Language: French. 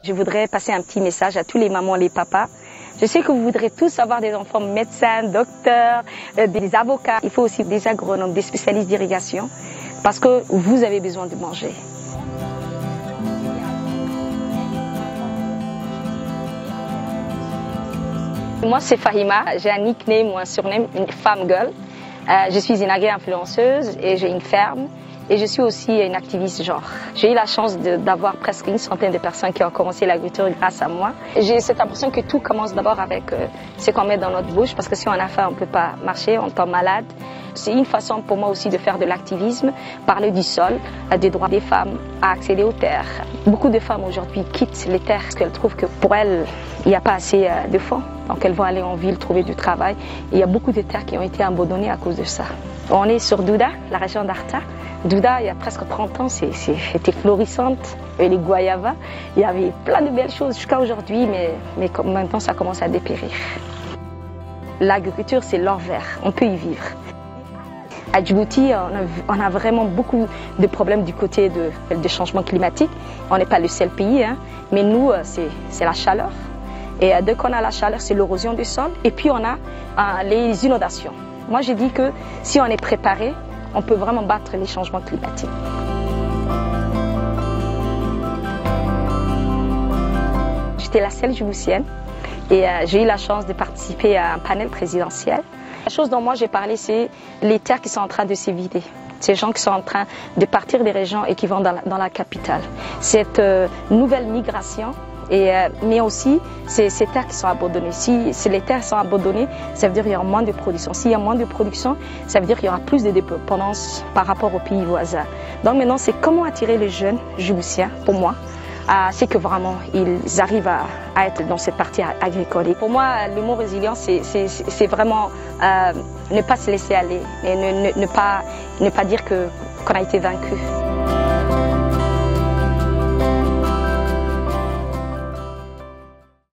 Je voudrais passer un petit message à tous les mamans et les papas. Je sais que vous voudrez tous avoir des enfants médecins, docteurs, des avocats. Il faut aussi des agronomes, des spécialistes d'irrigation, parce que vous avez besoin de manger. Moi, c'est Fahima. J'ai un nickname ou un surnom, une femme girl. Je suis une agri-influenceuse et j'ai une ferme. Et je suis aussi une activiste genre. J'ai eu la chance d'avoir presque une centaine de personnes qui ont commencé l'agriculture grâce à moi. J'ai cette impression que tout commence d'abord avec ce qu'on met dans notre bouche, parce que si on a faim, on ne peut pas marcher, on tombe malade. C'est une façon pour moi aussi de faire de l'activisme, parler du sol, des droits des femmes à accéder aux terres. Beaucoup de femmes aujourd'hui quittent les terres parce qu'elles trouvent que pour elles, il n'y a pas assez de fonds. Donc elles vont aller en ville trouver du travail. Et il y a beaucoup de terres qui ont été abandonnées à cause de ça. On est sur Douda, la région d'Arta. Douda, il y a presque 30 ans, c'était florissante. Il y avait les guayavas, il y avait plein de belles choses jusqu'à aujourd'hui, mais maintenant ça commence à dépérir. L'agriculture, c'est l'or vert, on peut y vivre. À Djibouti, on a vraiment beaucoup de problèmes du côté de changement climatique. On n'est pas le seul pays, hein, mais nous, c'est la chaleur. Et dès qu'on a la chaleur, c'est l'érosion du sol. Et puis on a les inondations. Moi, j'ai dit que si on est préparé, on peut vraiment battre les changements climatiques. J'étais la seule Djiboutienne et j'ai eu la chance de participer à un panel présidentiel. La chose dont moi j'ai parlé, c'est les terres qui sont en train de se vider. Ces gens qui sont en train de partir des régions et qui vont dans la capitale. Cette nouvelle migration. Mais aussi, ces terres qui sont abandonnées. Si les terres sont abandonnées, ça veut dire qu'il y aura moins de production. S'il y a moins de production, ça veut dire qu'il y aura plus de dépendance par rapport aux pays voisins. Donc maintenant, c'est comment attirer les jeunes Djiboutiens, pour moi, c'est que vraiment ils arrivent à être dans cette partie agricole. Et pour moi, le mot résilience, c'est vraiment ne pas se laisser aller et ne pas dire qu'on a été vaincu.